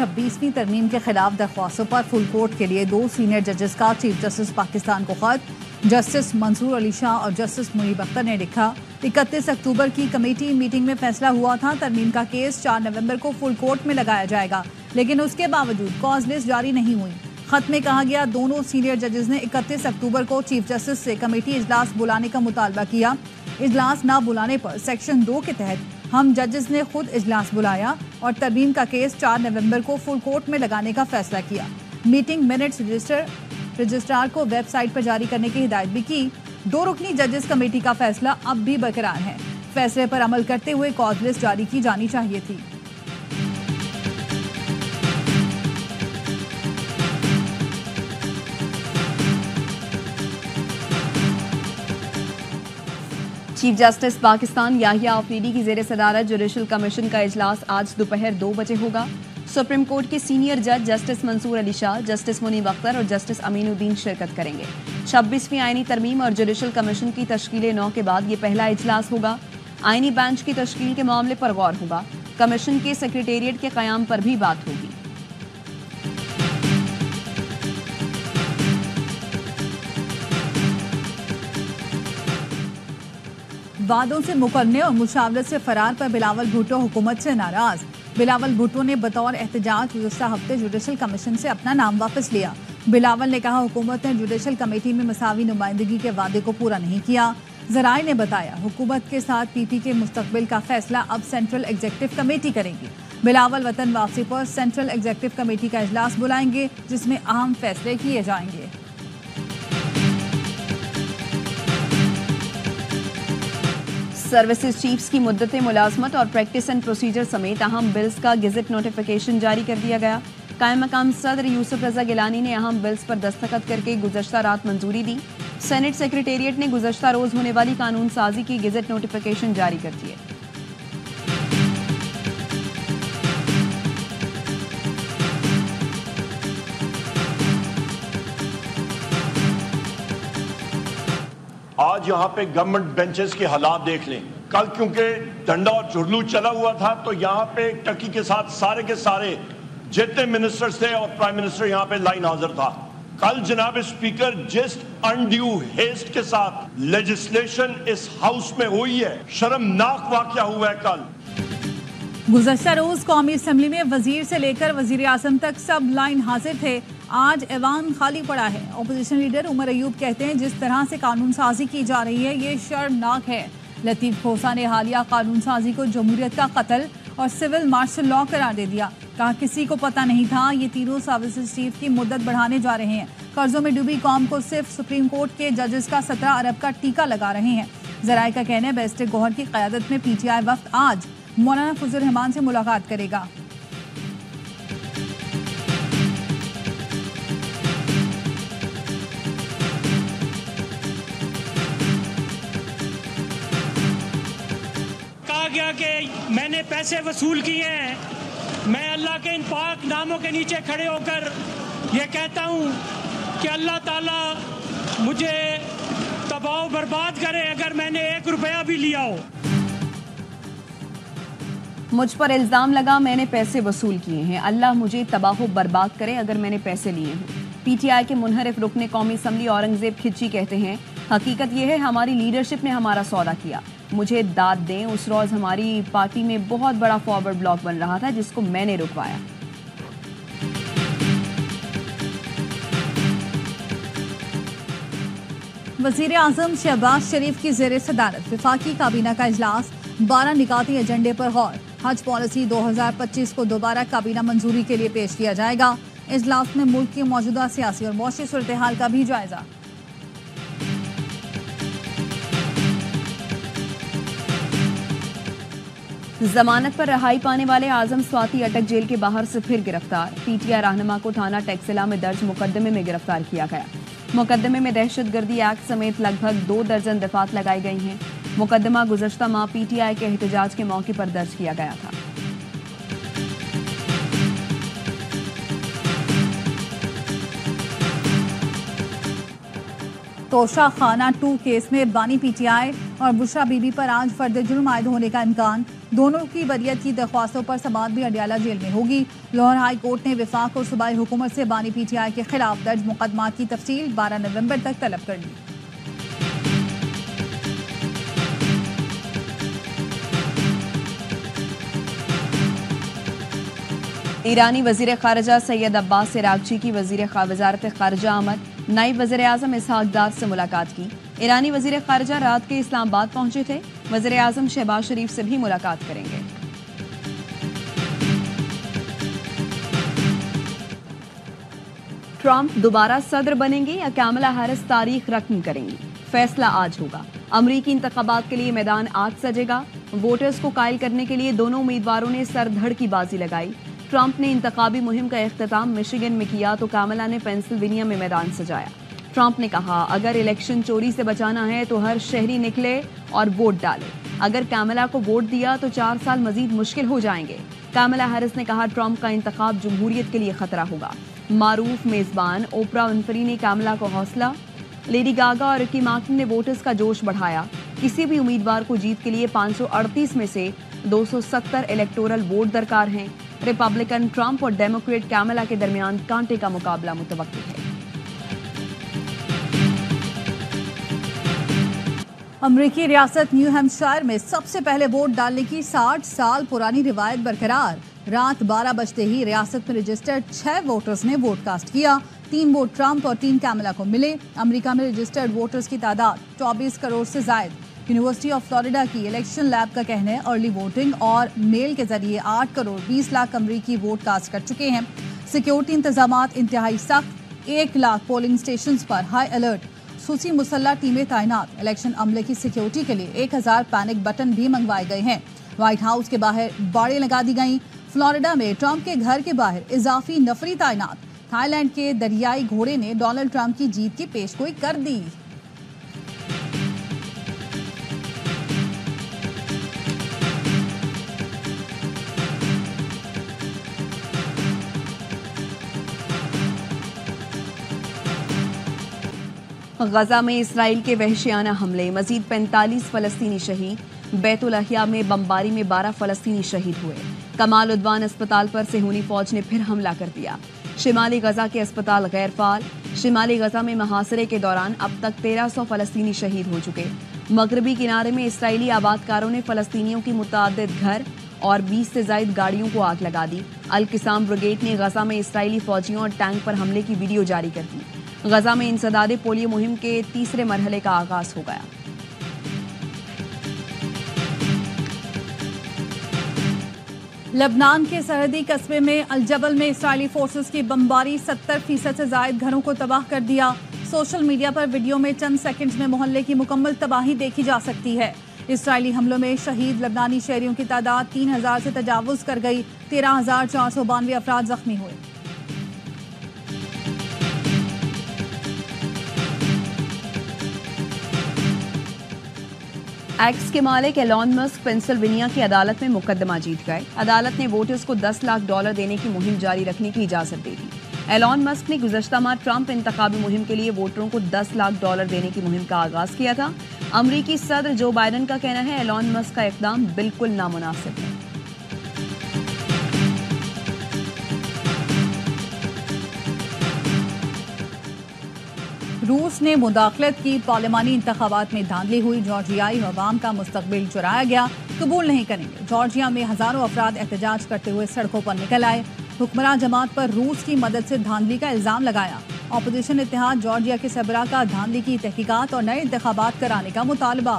26वीं तरमीम के खिलाफ दरख्वास्तों पर फुल कोर्ट के लिए 2 सीनियर जजेस का चीफ जस्टिस पाकिस्तान को खत। जस्टिस मंसूर अली शाह और जस्टिस मुनीब अख्तर ने लिखा, 31 अक्टूबर की कमेटी मीटिंग में फैसला हुआ था तरमीम का केस 4 नवंबर को फुल कोर्ट में लगाया जाएगा, लेकिन उसके बावजूद कॉज लिस्ट जारी नहीं हुई। खत में कहा गया, दोनों सीनियर जजेस ने 31 अक्टूबर को चीफ जस्टिस से कमेटी इजलास बुलाने का मुतालबा किया। इजलास न बुलाने पर सेक्शन 2 के तहत हम जजेस ने खुद इजलास बुलाया और तरमीम का केस 4 नवंबर को फुल कोर्ट में लगाने का फैसला किया। मीटिंग मिनट्स रजिस्ट्रार को वेबसाइट पर जारी करने की हिदायत भी की। 2 रुकनी जजेस कमेटी का फैसला अब भी बरकरार है। फैसले पर अमल करते हुए कॉज लिस्ट जारी की जानी चाहिए थी। चीफ जस्टिस पाकिस्तान याहिया अफरीदी की जेर सदारत जुडिशल कमीशन का इजलास आज दोपहर 2 बजे होगा। सुप्रीम कोर्ट के सीनियर जज जस्टिस मंसूर अली शाह, जस्टिस मुनीब अख्तर और जस्टिस अमीनुद्दीन शिरकत करेंगे। 26वीं आईनी तरमीम और जुडिशल कमीशन की तश्कील 9 के बाद ये पहला इजलास होगा। आईनी बेंच की तश्कील के मामले पर गौर होगा। कमीशन के सेक्रेटेरिएट के क़याम पर भी बात होगी। वादों से मुकरने और मुशावरत से फरार पर बिलावल भुट्टो हुकूमत से नाराज। बिलावल भुट्टो ने बतौर एहतजाज गुज़श्ता हफ्ते जुडिशल कमीशन से अपना नाम वापस लिया। बिलावल ने कहा, हुकूमत ने जुडिशल कमेटी में मसावी नुमाइंदगी के वादे को पूरा नहीं किया। ज़राए ने बताया, हुकूमत के साथ पीपी के मुस्तकबिल का फैसला अब सेंट्रल एग्जीक्यूटिव कमेटी करेगी। बिलावल वतन वापसी पर सेंट्रल एग्जीक्यूटिव कमेटी का इजलास बुलाएंगे, जिसमें अहम फैसले किए जाएंगे। सर्विसेज चीफ्स की मुद्दत मुलाजमत और प्रैक्टिस एंड प्रोसीजर समेत अहम बिल्स का गेजेट नोटिफिकेशन जारी कर दिया गया। कायम मकाम सदर यूसुफ रजा गिलानी ने अहम बिल्स पर दस्तखत करके गुज़श्ता रात मंजूरी दी। सेनेट सेक्रेटेरिएट ने गुज़श्ता रोज होने वाली कानून साजी की गेजेट नोटिफिकेशन जारी कर दिए। आज यहाँ पे गवर्नमेंट बेंचेस के हालात देख लें। कल क्योंकि डंडा और चुरलू चला हुआ था तो यहाँ पे टकी के साथ सारे के सारे जितने मिनिस्टर्स थे और प्राइम मिनिस्टर यहाँ पे लाइन हाजिर था। कल जनाब स्पीकर जिस अनड्यू हेस्ट के साथ लेजिस्लेशन इस हाउस में हुई है, शर्मनाक वाकया हुआ है। कल गुज़श्ता रोज कौमी असम्बली में वजीर से लेकर वजीर आजम तक सब लाइन हाजिर थे। आज ऐवान खाली पड़ा है। अपोजिशन लीडर उमर अयूब कहते हैं, जिस तरह से कानून साजी की जा रही है ये शर्मनाक है। लतीफ खोसा ने हालिया कानून साजी को जमहूरियत का कत्ल और सिविल मार्शल लॉ करार दे दिया। कहा, किसी को पता नहीं था ये तीनों सर्विसेज चीफ की मुद्दत बढ़ाने जा रहे हैं। कर्जों में डूबी कौम को सिर्फ सुप्रीम कोर्ट के जजेस का 17 अरब का टीका लगा रहे हैं। जराए का कहना है, बैरिस्टर गौहर की क़यादत में PTI वफ्द आज मौलाना फजल रहमान से मुलाकात करेगा। कहा गया कि मैंने पैसे वसूल किए हैं। मैं अल्लाह के इन पाक नामों के नीचे खड़े होकर ये कहता हूँ कि अल्लाह ताला मुझे तबाह बर्बाद करे अगर मैंने 1 रुपया भी लिया हो। मुझ पर इल्ज़ाम लगा मैंने पैसे वसूल किए हैं। अल्लाह मुझे तबाह बर्बाद करे अगर मैंने पैसे लिए हैं। PTI के मुनहरिफ रुकने कौमी असम्बली औरंगजेब खिच्ची कहते हैं, हकीकत यह है हमारी लीडरशिप ने हमारा सौदा किया। मुझे दाद दें, उस रोज़ हमारी पार्टी में बहुत बड़ा फॉरवर्ड ब्लॉक बन रहा था जिसको मैंने रुकवाया। वज़ीर आज़म शहबाज शरीफ की ज़ेर सदारत वफाकी काबीना का इजलास। 12 निकाती एजेंडे पर गौर। हज पॉलिसी 2025 को दोबारा काबीना मंजूरी के लिए पेश किया जाएगा। इजलास में मुल्क की मौजूदा सियासी और मौसमी सूरत हाल का भी जायजा। जमानत पर रहाई पाने वाले आजम स्वाति अटक जेल के बाहर से फिर गिरफ्तार। PTI रहनुमा को थाना टैक्सिला में दर्ज मुकदमे में गिरफ्तार किया गया। मुकदमे में दहशतगर्दी एक्ट समेत लगभग 2 दर्जन दफात लगाई गई हैं। मुकदमा गुज़श्ता माह PTI के एहतजाज के मौके पर दर्ज किया गया था। तोशा खाना 2 केस में बानी PTI और बुशरा बीबी पर आज फर्द जुर्म आयद होने का इम्कान। दोनों की बरियत की दरख्वास्तों पर समाअत भी अडियाला जेल में होगी। लाहौर हाई कोर्ट ने वफाक और सूबाई हुकूमत से बानी PTI के खिलाफ दर्ज मुकदमात की तफसील 12 नवंबर तक तलब कर ली। ईरानी वजीर खारजा सैयद अब्बास इरागची की वजारत खारजा आमद, नायब वजीर आजम इसहाक दार से मुलाकात की। ईरानी वजीर खारजा रात के इस्लामाबाद पहुंचे थे। वजीर आजम शहबाज शरीफ से भी मुलाकात करेंगे। ट्रंप दोबारा सदर बनेंगे या कमला हैरिस तारीख रकम करेंगी, फैसला आज होगा। अमरीकी इंतखाबात के लिए मैदान आज सजेगा। वोटर्स को कायल करने के लिए दोनों उम्मीदवारों ने सरधड़ की बाजी लगाई। ट्रंप ने इंतखाबी मुहिम का इख्तिताम मिशिगन में किया तो कमला ने पेंसिल्वेनिया में मैदान सजाया। ट्रंप ने कहा, अगर इलेक्शन चोरी से बचाना है तो हर शहरी निकले और वोट डाले। अगर कमला को वोट दिया तो 4 साल मजीद मुश्किल हो जाएंगे। कमला हैरिस ने कहा, ट्रंप का इंतखाब जमहूरियत के लिए खतरा होगा। मारूफ मेजबान ओपरा विनफ्री ने कमला को हौसला। लेडी गागा और रिकी मार्टिन ने वोटर्स का जोश बढ़ाया। किसी भी उम्मीदवार को जीत के लिए 538 में से 270 इलेक्टोरल वोट दरकार हैं। रिपब्लिकन ट्रंप और डेमोक्रेट कमला के दरमियान कांटे का मुकाबला मुतवक्किल है। अमरीकी रियासत न्यू हैम्पशायर में सबसे पहले वोट डालने की 60 साल पुरानी रिवायत बरकरार। रात 12 बजते ही रियासत में रजिस्टर्ड 6 वोटर्स ने वोट कास्ट किया। 3 वोट ट्रंप और 3 कमला को मिले। अमेरिका में रजिस्टर्ड वोटर्स की तादाद 24 करोड़ से जायद। यूनिवर्सिटी ऑफ फ्लोरिडा की इलेक्शन लैब का कहना है अर्ली वोटिंग और मेल के जरिए 8 करोड़ 20 लाख अमरीकी वोट कास्ट कर चुके हैं। सिक्योरिटी इंतजामात इंतहाई सख्त। 1 लाख पोलिंग स्टेशन पर हाई अलर्ट। सूसी मुसल्ला टीमें तैनात। इलेक्शन अमले की सिक्योरिटी के लिए 1000 पैनिक बटन भी मंगवाए गए हैं। व्हाइट हाउस के बाहर बाड़े लगा दी गई। फ्लोरिडा में ट्रंप के घर के बाहर इजाफी नफरी तैनात। थाईलैंड के दरियाई घोड़े ने डोनाल्ड ट्रंप की जीत की पेशगोई कर दी। गजा में इसराइल के वहशियाना हमले, मजीद 45 फलस्तीनी शहीद। बैतुल अहिया में बमबारी में 12 फलस्तीनी शहीद हुए। कमाल उद्वान अस्पताल पर सेहूनी फौज ने फिर हमला कर दिया। शिमाली गजा के अस्पताल गैर फाल। शिमाली गजा में मुहासरे के दौरान अब तक 1300 फलस्तीनी शहीद हो चुके। मगरबी किनारे में इसराइली आबादकारों ने फलस्तीनियों की मुतअद्दिद घर और 20 से जायद गाड़ियों को आग लगा दी। अल किसाम ब्रिगेड ने गजा में इसराइली फौजियों और टैंक पर हमले की वीडियो जारी कर दी। गजा में इंसदादे पोलियो मुहिम के 3रे मरहले का आगाज हो गया। लबनान के सरहदी कस्बे में अलजबल में इसराइली फोर्सेस की बमबारी 70% से जायद घरों को तबाह कर दिया। सोशल मीडिया पर वीडियो में चंद सेकंड्स में मोहल्ले की मुकम्मल तबाही देखी जा सकती है। इसराइली हमलों में शहीद लबनानी शहरियों की तादाद 3000 से तजावुज कर गई। 13,492 अफराद जख्मी हुए। एक्स के मालिक एलॉन मस्क पेंसिल्वेनिया की अदालत में मुकदमा जीत गए। अदालत ने वोटर्स को $10 लाख देने की मुहिम जारी रखने की इजाजत दे दी। एलॉन मस्क ने गुज़श्ता माह ट्रंप इंतखाबी मुहिम के लिए वोटरों को $10 लाख देने की मुहिम का आगाज किया था। अमरीकी सदर जो बाइडन का कहना है एलॉन मस्क का इक़दाम बिल्कुल नामुनासिब है। रूस ने मुदाखलत की। पार्लिमानी इंतखाबात में धांधली हुई। जॉर्जियाई अवाम का मुस्तकबिल चुराया गया। कबूल नहीं करेंगे। जॉर्जिया में हजारों अफराद एहतजाज करते हुए सड़कों पर निकल आए। हुक्मरान जमात पर रूस की मदद से धांधली का इल्जाम लगाया। अपोजिशन इत्तेहाद जॉर्जिया के सरबराह का धांधली की तहकीकात और नए इंतखाबात कराने का मुतालबा।